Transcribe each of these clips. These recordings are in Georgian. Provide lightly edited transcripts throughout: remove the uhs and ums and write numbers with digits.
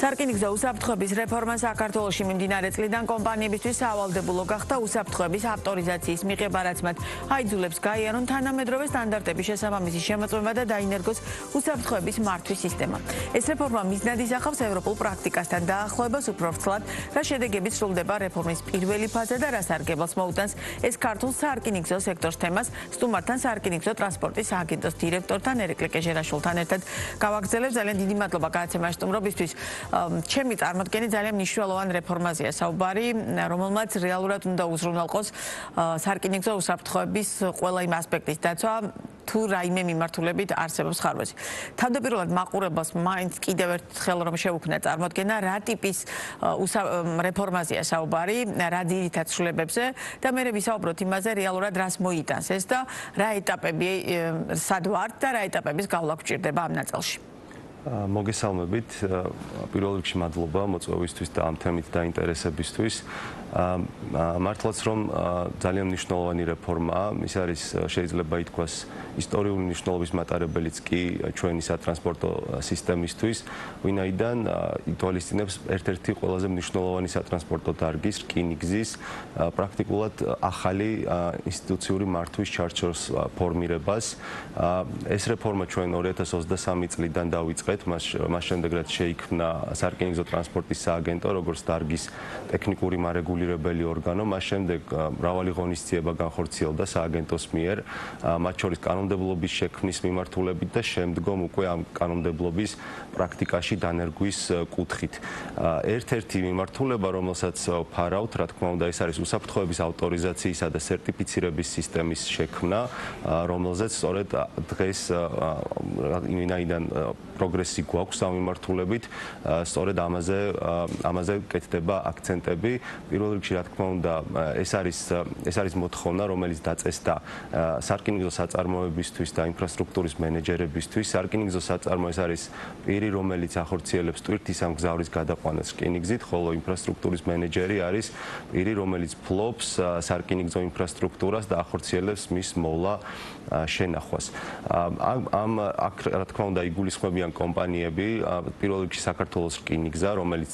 სარკინიგზო უსაფრთხოების რეფორმა საქართველოში მიმდინარე წლიდან კომპანიებისთვის სავალდებულო გახდა უსაფრთხოების ავტორიზაციის მიღება, რაც მათ აიძულებს გაიარონ თანამედროვე სტანდარტების შესაბამისი შემოწმება და დაინერგოს უსაფრთხოების მართვის სისტემა. ეს რეფორმა მიზნად ისახავს ევროპულ პრაქტიკასთან დაახლოებას უფრო ვრცლად, რა შედეგებით სრულდება რეფორმის პირველი ფაზა და რა სარგებლოს მოუტანს ეს ქართულ სარკინიგზო სექტორს თემას სტუმართან სარკინიგზო ტრანსპორტის აგენტოს დირექტორთან ერეკლე კეჟერაშვილთან ერთად გავაგრძელებ. ძალიან დიდი მადლობა გადაცემაში სტუმრობისთვის. ჩემი წარმოდგენით ძალიან მნიშვნელოვან რეფორმაზეა საუბარი, რომელმაც რეალურად უნდა უზრუნველყოს სარკინიგზო უსაფრთხოების ყველა იმ ასპექტის დაცვა, თუ რაიმე მიმართულებით არსებობს ხარვეზი. თავდაპირველად მაყურებელს მაინც კიდევ ერთხელ რომ შეუქმნა წარმოდგენა, რა ტიპის რეფორმაზეა საუბარი, რა ძირითად ცვლილებებზე და მე ვისაუბროთ იმაზე რეალურად რას მოიტანს ეს და რა ეტაპები სად ვართ და რა ეტაპების გავლა გვჭირდება ამ ნაწილში. მოგესალმებით, პირველ რიგში მადლობა მოწვევისთვის და ამ თემით დაინტერესებისთვის. მართლაც რომ ძალიან მნიშვნელოვანი რეფორმაა, ის არის შეიძლება ითქვას ისტორიული მნიშვნელობის მატარებელიც კი ჩვენი სატრანსპორტო სისტემისთვის, ვინაიდან ითვალისწინებს ერთ-ერთი ყველაზე მნიშვნელოვანი სატრანსპორტო დარგის რკინიგზის პრაქტიკულად ახალი ინსტიტუციური მართვის ჩარჩოს ფორმირებას. ეს რეფორმა ჩვენ 2023 წლიდან დავიწყეთ, მას შემდეგ რაც შეიქმნა სარკინიგზო ტრანსპორტის სააგენტო, როგორც დარგის ტექნიკური მარეგულირებელი ორგანო, მას შემდეგ მრავალი ღონისძიება განხორციელდა სააგენტოს მიერ, მათ შორის კანონმდებლობის შექმნის მიმართულებით და შემდგომ უკვე ამ კანონმდებლობის პრაქტიკაში დანერგვის კუთხით. ერთ-ერთი მიმართულება, რომელსაც ფარავთ, რა თქმა უნდა, ეს არის უსაფრთხოების ავტორიზაციისა და სერტიფიცირების სისტემის შექმნა, რომელზეც სწორედ დღეს ვინაიდან პროგრესი გვაქვს ამ მიმართულებით, სწორედ ამაზე კეთდება აქცენტები. პირველ რიგში, რა თქმა უნდა, ეს არის მოთხოვნა, რომელიც დაწესდა სარკინიგზო საწარმოებისთვის და ინფრასტრუქტურის მენეჯერებისთვის. სარკინიგზო საწარმო ეს არის პირი, რომელიც ახორციელებს ტვირთის ამ გზავრის გადაყვანას რკინიგზით, ხოლო ინფრასტრუქტურის მენეჯერი არის პირი, რომელიც ფლობს სარკინიგზო ინფრასტრუქტურას და ახორციელებს მის მოვლა შენახვას. აქ რა თქმა უნდა იგულისხმებიან კომპანიები, პირველ რიგში საქართველოს რკინიგზა, რომელიც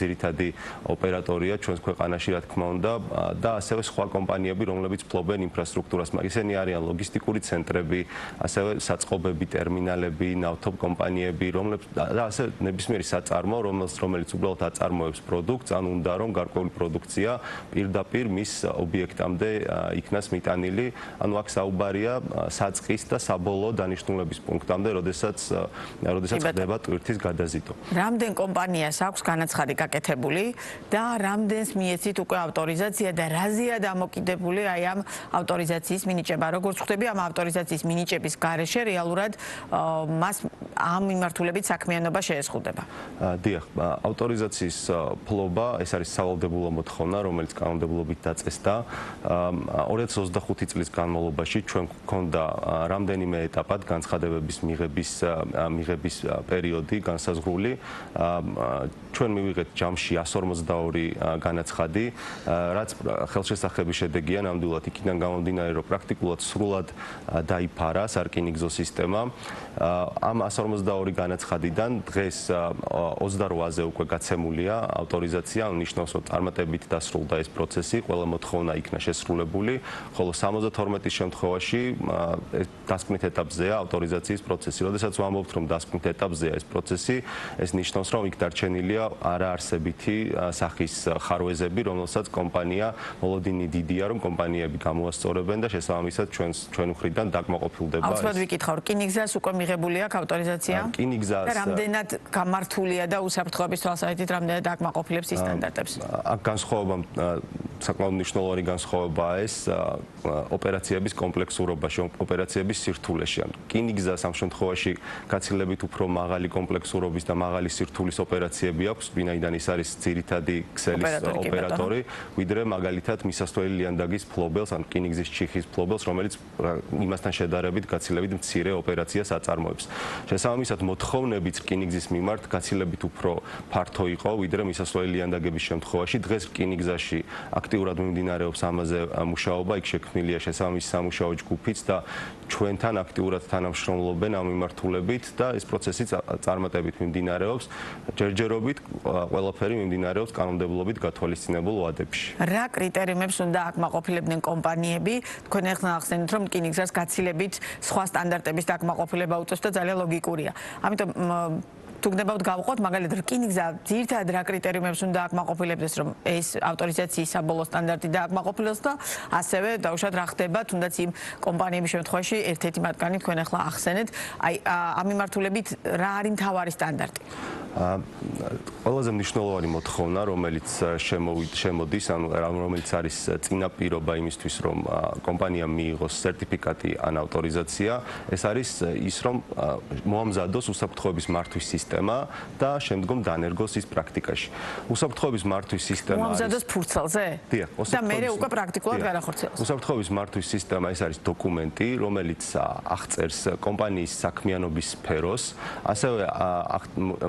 ძირითადი ოპერატორია ჩვენს ქვეყანაში, რა თქმა უნდა, და ასევე სხვა კომპანიები, რომლებიც ფლობენ ინფრასტრუქტურას. ისინი არიან ლოგისტიკური ცენტრები, ასევე საწყობები, ტერმინალები, ნავთობ კომპანიები, და ასე ნებისმიერი საწარმო, რომელიც უბრალოდ აწარმოებს პროდუქტს, ან უნდა რომ გარკვეული პროდუქცია პირდაპირ მის ობიექტამდე იქნას მიტანილი. ანუ აქ საუბარია საწყის და საბოლოო დანიშნულების პუნქტამდე, როდესაც ხდება ტვირთის გადაზიდვა. რამდენ კომპანიას აქვს განაცხადი გაკეთებული და რამდენს მიეცით უკვე ავტორიზაცია და რაზეა დამოკიდებული აი ამ ავტორიზაციის მინიჭება? როგორც ხვდები, ამ ავტორიზაციის მინიჭების გარეშე რეალურად მას ამ მიმართულებით საქმიანობა შეეზღუდება. დიახ, ავტორიზაციის ფლობა, ეს არის სავალდებულო მოთხოვნა, რომელიც კანონმდებლობით დაწესდა. 2025 წლის განმავლობაში ჩვენ გვქონდა რამდენიმე ეტაპად განცხადებების მიღების პერიოდი განსაზღვრული. ჩვენ მივიღეთ ჯამში 152 განაცხადი, რაც ხელშესახების შედეგია ნამდვილად იქიდან გამომდინარე, რომ პრაქტიკულად სრულად დაიფარა სარკინიგზო სისტემა. ამ 152 განაცხადიდან დღეს 28-ზე უკვე გაცემულია ავტორიზაცია, ნიშნავს, რომ წარმატებით დასრულდა ეს პროცესი, ყველა მოთხოვნა იქნა შესრულებული, ხოლო 72 შემთხვევაში დასკვნით ეტაპზეა ავტორიზაციის პროცესი. როდესაც ვამბობთ, რომ დასკვნით ეტაპზეა ეს პროცესი, ეს ნიშნავს, რომ იქ დარჩენილია არაარსებითი სახის ხარვეზები, რომელსაც კომპანია მოლოდინი დიდია, რომ კომპანიები გამოასწორებენ და შესაბამისად ჩვენ მხრიდან დაკმაყოფილდება. აუცილებლად ვიკითხავ, რკინიგზას უკვე მიღებული აქვს ავტორიზაცია? რკინიგზას და რამდენად გამართულია და უსაფრთხოების თვალსაზრისით რამდენად დაკმაყოფილებს ის სტანდარტებს? აქ განსხვავება, საკმაოდ მნიშვნელოვანი განსხვავებაა ეს ოპერაციების კომპლექსურობაში, ოპერაციების სირთულეში. რკინიგზას ამ შემთხვევაში გაცილებით უფრო მაღალი კომპლექსურობის და მაღალი სირთულის ოპერაციები აქვს, ვინაიდან ის არის ძირითადი ქსელის ოპერატორი, ვიდრე მაგალითად მისასვლელი ლიანდაგის ფლობელს, ან რკინიგზის ჩიხის ფლობელს, რომელიც იმასთან შედარებით გაცილებით მცირე ოპერაციას აწარმოებს. შესაბამისად, მოთხოვნებიც რკინიგზის მიმართ გაცილებით უფრო ფართო იყო, ვიდრე მისასვლელი ლიანდაგების შემთხვევაში. დღეს რკინიგზაში აქტიურად მიმდინარეობს ამაზე მუშაობა, იქ შექმნილია შესაბამისი სამუშაო ჯგუფიც და ჩვენთან აქტიურად თანამშრომლობენ ამ მიმართულებით და ეს პროცესი წარმატებით მიმდინარეობს. ჯერჯერობით ყველაფერი მიმდინარეობს კანონმდებლობით გათვალისწინებულ ვადებში. რა კრიტერიუმებს უნდა აკმაყოფილებდნენ კომპანიები? თქვენ ახლა ახსენეთ, რომ რკინიგზას გაცილებით სხვა სტანდარტების დაკმაყოფილება უწევს და ძალიან ლოგიკურია. ამიტომ თუ გნებავთ გავყოთ, მაგალითად რკინიგზა ძირითადად რა კრიტერიუმებს უნდა აკმაყოფილებდეს, რომ ეს ავტორიზაციის საბოლოო სტანდარტი დააკმაყოფილოს და ასევე დაუშვათ რა ხდება, თუნდაც იმ კომპანიების შემთხვევაში ერთ-ერთი მათგანი თქვენ ახლა ახსენეთ, აი ამ მიმართულებით რა არის მთავარი სტანდარტი? ყველაზე მნიშვნელოვანი მოთხოვნა, რომელიც შემოდის, ანუ რომელიც არის წინაპირობა იმისთვის, რომ კომპანიამ მიიღოს სერტიფიკატი ან ავტორიზაცია, ეს არის ის, რომ მოამზადოს უსაფრთხოების მართვის სისტემა და შემდგომ დანერგოს ის პრაქტიკაში. უსაფრთხოების მართვის სისტემა მოამზადოს ფურცელზე? დიახ, და მე უკვე პრაქტიკულად განახორციელოს. უსაფრთხოების მართვის სისტემა ეს არის დოკუმენტი, რომელიც აღწერს კომპანიის საქმიანობის სფეროს, ასევე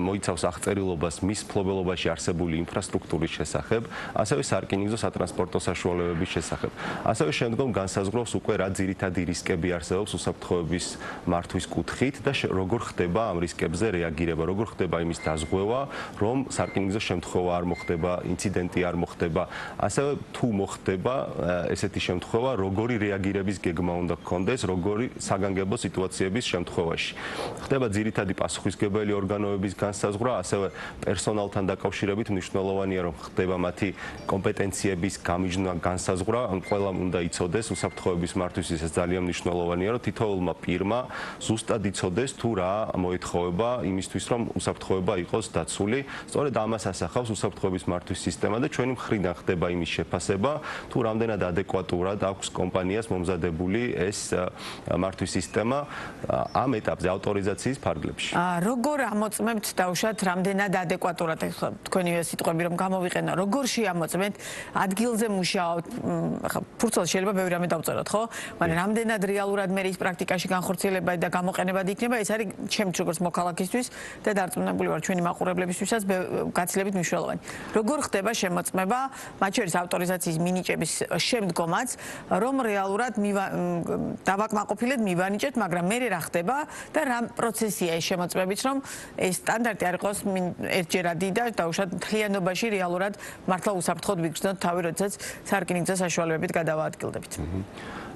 მოიცავს აღწერილობას მის მფლობელობაში არსებული ინფრასტრუქტურის შესახებ, ასევე სარკინიგზო სატრანსპორტო საშუალებების შესახებ. ასევე შემდგომ განსაზღვრავს უკვე რა ძირითადი რისკები არსებობს უსაფრთხოების მართვის კუთხით და როგორ ხდება ამ რისკებზე რეაგირება, როგორ ხდება იმის დაზღვევა, რომ სარკინიგზო შემთხვევა არ მოხდება, ინციდენტი არ მოხდება, ასევე თუ მოხდება ესეთი შემთხვევა, როგორი რეაგირების გეგმა უნდა გქონდეს, როგორი საგანგებო სიტუაციების შემთხვევაში. ხდება ძირითადი პასუხისმგებელი ორგანოების განსაზღვრა, ასევე პერსონალთან დაკავშირებით მნიშვნელოვანია, რომ ხდება მათი კომპეტენციების გამიჯნა, განსაზღვრა, ან ყველამ უნდა იცოდეს უსაფრთხოების მართვისთვის ეს ძალიან მნიშვნელოვანია, რომ თითოეულმა პირმა ზუსტად იცოდეს თუ რა მოეთხოვება იმისთვის, რომ უსაფრთხოება იყოს დაცული. სწორედ ამას ასახავს უსაფრთხოების მართვის სისტემა და ჩვენი მხრიდან ხდება იმის შეფასება, თუ რამდენად ადეკვატურად აქვს კომპანიას მომზადებული ეს მართვის სისტემა ამ ეტაპზე ავტორიზაციის ფარგლებში. როგორ ამოწმებთ დაუშვათ რამდენად ადეკვატურად თქვენივე სიტყვები რომ გამოვიყენო, როგორ შეამოწმეთ ადგილზე მუშაობთ, ხა ფურცელს შეიძლება ბევრი რამე დავწეროთ, ხო? მაგრამ რამდენად რეალურად მე ის პრაქტიკაში განხორციელება და გამოყენებად იქნება, ეს არის ჩემთვის როგორც მოქალაქისთვის და დარწმუნებული ვარ ჩვენი მაყურებლებისთვისაც გაცილებით მნიშვნელოვანი. როგორ ხდება შემოწმება, მათ შორის ავტორიზაციის მინიჭების შემდგომაც, რომ რეალურად დავაკმაყოფილეთ, მივანიჭეთ, მაგრამ მე რა ხდება და რა პროცესია ეს შემოწმებით, რომ ეს სტანდარტი არ იყოს ერთჯერადი და დაუშვათ მთლიანობაში რეალურად მართლა უსაფრთხოდ ვიგრძნოთ თავი, როდესაც სარკინიგზო საშუალებებით გადავაადგილდებით.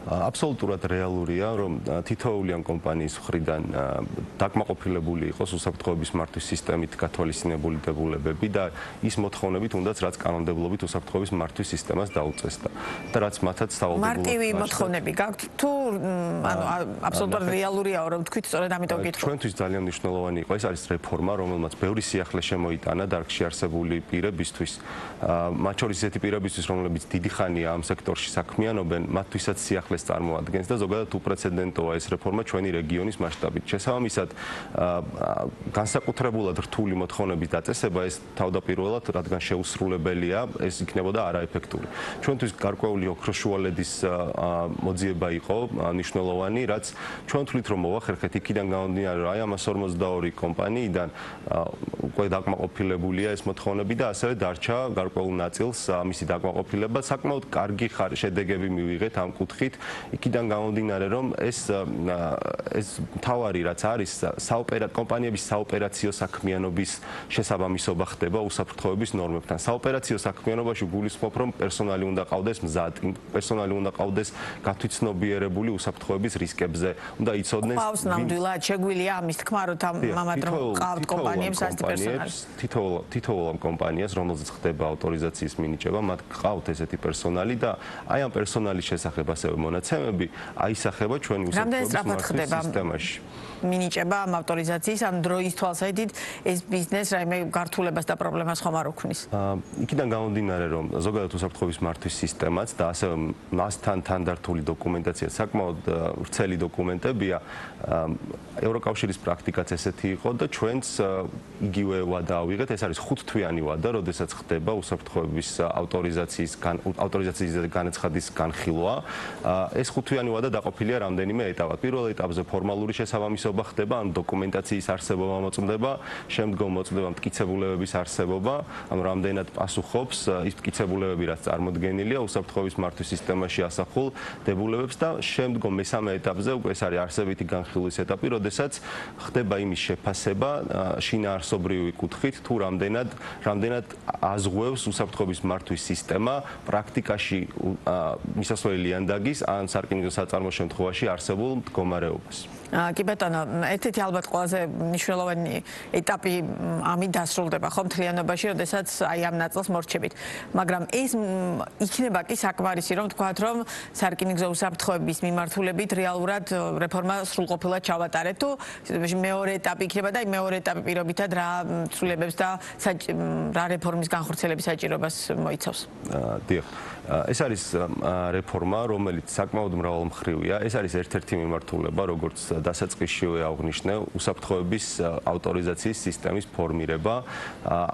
აბსოლუტურად რეალურია, რომ თითოეული ამ კომპანიის მხრიდან დაკმაყოფილებული იყოს უსაფრთხოების მართვის სისტემით გათვალისწინებული დებულებები და ის მოთხოვნებით უნდაც რაც კანონმდებლობით უსაფრთხოების მართვის სისტემას დაუწესდა და რაც მათაც სავალდებულო მარტივი მოთხოვნები გაქვთ თუ ანუ აბსოლუტურად რეალურია, რომ თქვით სწორედ ამიტომ გითხრობ. ჩვენთვის ძალიან მნიშვნელოვანი იყო, ეს არის რეფორმა, რომელმაც ბევრი სიახლე შემოიტანა დარგში არსებული პირებისთვის, მათ შორის ისეთი პირებისთვის, რომლებიც დიდი ხანია ამ სექტორში საქმიანობენ, მათთვისაც სიახლე წარმოადგენს და ზოგადად უპრეცედენტოა ეს რეფორმა ჩვენი რეგიონის მასშტაბით. შესაბამისად, განსაკუთრებულად რთული მოთხოვნების დაწესება ეს თავდაპირველად, რადგან შეუსრულებელია, ეს იქნებოდა არაეფექტური. ჩვენთვის გარკვეული ოქროშუალედის მოძიება იყო მნიშვნელოვანი, რაც ჩვენ თვლით რომ მოვახერხეთ იქიდან გამომდინარე, რომ აი ამ 142 კომპანიიდან უკვე დაკმაყოფილებულია ეს მოთხოვნები და ასევე დარჩა გარკვეულ ნაწილს მისი დაკმაყოფილება. საკმაოდ კარგი შედეგები მივიღეთ ამ კუთხით. იქიდან გამომდინარე, რომ ეს მთავარი რაც არის კომპანიების საოპერაციო საქმიანობის შესაბამისობა ხდება უსაფრთხოების ნორმებთან. საოპერაციო საქმიანობაში გულისხმობ, რომ პერსონალი უნდა ყავდეს მზად, პერსონალი უნდა ყავდეს გათვითცნობიერებული უსაფრთხოების რისკებზე, უნდა იცოდნენ ყავს ნამდვილად შეგვიძლია ამის თქმა, რომ ყავთ კომპანიებს ასეთი პერსონალი. თითოეულ ამ კომპანიას, რომელზეც ხდება ავტორიზაციის მინიჭება, მათ ყავთ ესეთი პერსონალი და აი ამ პერსონალის შესახებ ასევე მონაცემები აისახება ჩვენი უსაფრთხოების მართვის სისტემაში. მინიჭება ამ ავტორიზაციის ამ დროის თვალსაჩინოდ ეს ბიზნეს რაიმე გართულებას და პრობლემას ხომ არ უქმნის. იქიდან გამომდინარე, რომ ზოგადად უსაფრთხოების მართვის სისტემაც და ასევე მასთან თანდართული დოკუმენტაცია საკმაოდ ვრცელი დოკუმენტებია. ევროკავშირის პრაქტიკაც ესეთი იყო და ჩვენც იგივე ვადა ავიღეთ. ეს არის 5 თვიანი ვადა, როდესაც ხდება უსაფრთხოების ავტორიზაციის განაცხადის განხილვა. ეს ხუთვიანი ვადა დაყოფილია რამდენიმე ეტაპად. პირველ ეტაპზე ფორმალური შესაბამისობა ხდება, ანუ დოკუმენტაციის არსებობა მოწმდება, შემდგომ მოწმდება მტკიცებულებების არსებობა, ანუ რამდენად პასუხობს ის მტკიცებულებები, რაც წარმოდგენილია უსაფრთხოების მართვის სისტემაში ასახულ დებულებებს და შემდგომ მესამე ეტაპზე უკვე ეს არის არსებითი განხილვის ეტაპი, როდესაც ხდება იმის შეფასება შინაარსობრივი კუთხით, თუ რამდენად აზღვევს უსაფრთხოების მართვის სისტემა პრაქტიკაში მისასვლელი ლიანდაგის ან სარკინიგზო საწარმოს შემთხვევაში არსებულ მდგომარეობას. კი ბატონო, ერთ-ერთი ალბათ ყველაზე მნიშვნელოვანი ეტაპი ამით დასრულდება ხო მთლიანობაში, როდესაც აი ამ ნაწილს მორჩებით. მაგრამ ეს იქნება კი საკმარისი, რომ თქვათ, რომ სარკინიგზო უსაფრთხოების მიმართულებით რეალურად რეფორმა სრულყოფილად ჩავატარეთ, თუ მეორე ეტაპი იქნება და მეორე ეტაპი პირობითად რა ცვლილებებს და რა რეფორმის განხორციელების საჭიროებას მოიცავს. დიახ. ეს არის რეფორმა, რომელიც საკმაოდ მრავალმხრივია. ეს არის ერთ-ერთი მიმართულება, როგორც დასაწყისშივე აღვნიშნე, უსაფრთხოების ავტორიზაციის სისტემის ფორმირება.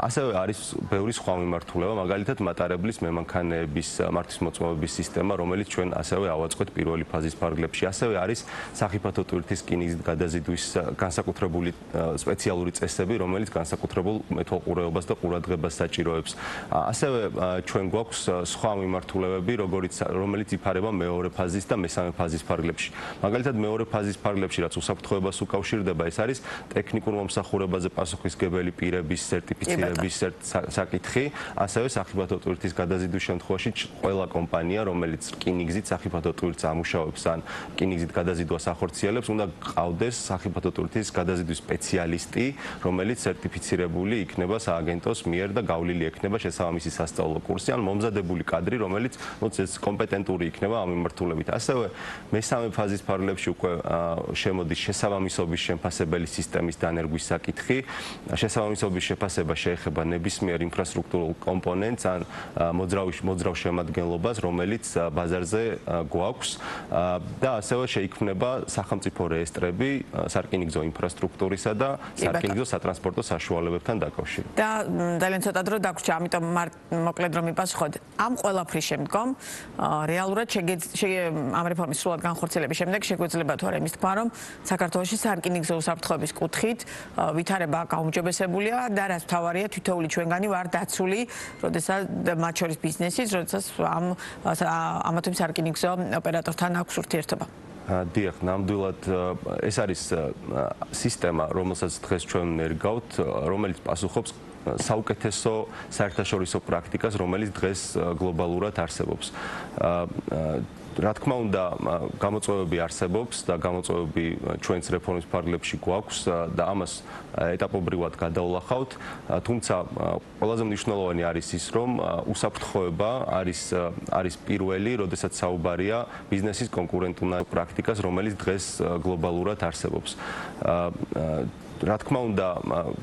ასევე არის ბევრი სხვა მიმართულება, მაგალითად მატარებლის მემანქანეების მართვის მოწმობების სისტემა, რომელიც ჩვენ ასევე ავაწყოთ პირველი ფაზის ფარგლებში. ასევე არის სახიფათო ტვირთის რკინიგზით გადაზიდვის განსაკუთრებული სპეციალური წესები, რომელიც განსაკუთრებულ მეთვალყურეობას და ყურადღებას საჭიროებს. ასევე ჩვენ გვაქვს სხვა მიმართულებები, რომელიც იფარება მეორე ფაზის და მესამე ფაზის ფარგლებში. მაგალითად, მეორე ფაზის ფარგლებში, რაც უსაფრთხოებას უკავშირდება, ეს არის ტექნიკურ მომსახურებაზე პასუხისმგებელი პირების სერტიფიცირების საკითხი, ასევე სახიფათო ტვირთის გადაზიდვის შემთხვევაში ყველა კომპანია, რომელიც რკინიგზით სახიფათო ტვირთს ამუშავებს ან რკინიგზით გადაზიდვას ახორციელებს, უნდა გყავდეს სახიფათო ტვირთის გადაზიდვის სპეციალისტი, რომელიც სერტიფიცირებული იქნება სააგენტოს მიერ და გავლილი ექნება შესაბამისი სასწავლო კურსი ან მომზადებული კადრი, რომელიც კომპეტენტური იქნება ამ მიმართულებით. ასევე მესამე ფაზის ფარგლებში უკვე შემოდის შესაბამისობის შემფასებელი სისტემის დანერგვის საკითხი. შესაბამისობის შეფასება შეეხება ნებისმიერ ინფრასტრუქტურულ კომპონენტს ან მოძრავ შემადგენლობას, რომელიც ბაზარზე გვაქვს და ასევე შეიქმნება სახელმწიფო რეესტრები სარკინიგზო ინფრასტრუქტურისა და სარკინიგზო სატრანსპორტო საშუალებებთან დაკავშირებით. და ძალიან ცოტა დრო დაგვრჩა, ამიტომ მოკლედ რომ მიპასუხოთ. ამ ყველაფრის შემდგომ რეალურად ამ რეფორმის სრულად განხორციელების შემდეგ შეგვეძლება თუ არა იმის თქვა, რომ საქართველოში სარკინიგზო უსაფრთხოების კუთხით ვითარება გაუმჯობესებულია და რაც მთავარია, თითოეული ჩვენგანი ვარ დაცული, როდესაც მათ შორის ბიზნესის, როდესაც ამა თუ იმ სარკინიგზო ოპერატორთან აქვს ურთიერთობა. დიახ, ნამდვილად ეს არის სისტემა, რომელსაც დღეს ჩვენ ნერგავთ, რომელიც პასუხობს საუკეთესო საერთაშორისო პრაქტიკას, რომელიც დღეს გლობალურად არსებობს. რა თქმა უნდა, გამოწვევები არსებობს და გამოწვევები ჩვენს რეფორმის ფარგლებში გვაქვს და ამას ეტაპობრივად გადავლახავთ, თუმცა ყველაზე მნიშვნელოვანი არის ის, რომ უსაფრთხოება არის პირველი, როდესაც საუბარია ბიზნესის კონკურენტულ პრაქტიკას, რომელიც დღეს გლობალურად არსებობს. რა თქმა უნდა,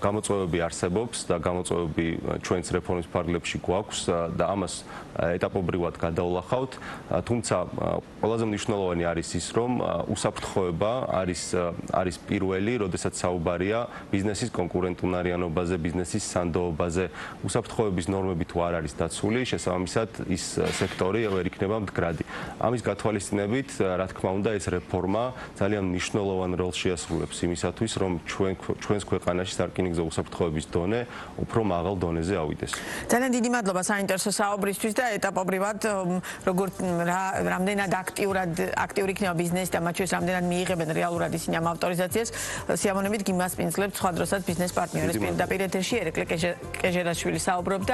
გამოწვევები არსებობს და გამოწვევები ჩვენს რეფორმის ფარგლებში გვაქვს და ამას ეტაპობრივად გადავლახავთ, თუმცა ყველაზე მნიშვნელოვანი არის ის, რომ უსაფრთხოება არის პირველი, როდესაც საუბარია ბიზნესის კონკურენტუნარიანობაზე, ბიზნესის სანდოობაზე. უსაფრთხოების ნორმები თუ არ არის დაცული, შესაბამისად ის სექტორი ვერ იქნება მდგრადი. ამის გათვალისწინებით, რა თქმა უნდა, ეს რეფორმა ძალიან მნიშვნელოვან როლს შეასრულებს იმისათვის, რომ ჩვენს ქვეყანაში სარკინიგზო უსაფრთხოების დონე უფრო მაღალ დონეზე ავიდეს. ძალიან დიდი მადლობა საინტერესო საუბრისთვის და ეტაპობრივად როგორც რამდენად აქტიური იქნება ბიზნესი და მათ შორის რამდენად მიიღებენ რეალურად ისინი ამ ავტორიზაციას, სიამოვნებით გიმასპინძლებთ სხვა დროსაც ბიზნეს პარტნიორის პირდაპირ ეთერში ერეკლე კეჟერაშვილი საუბრობდა.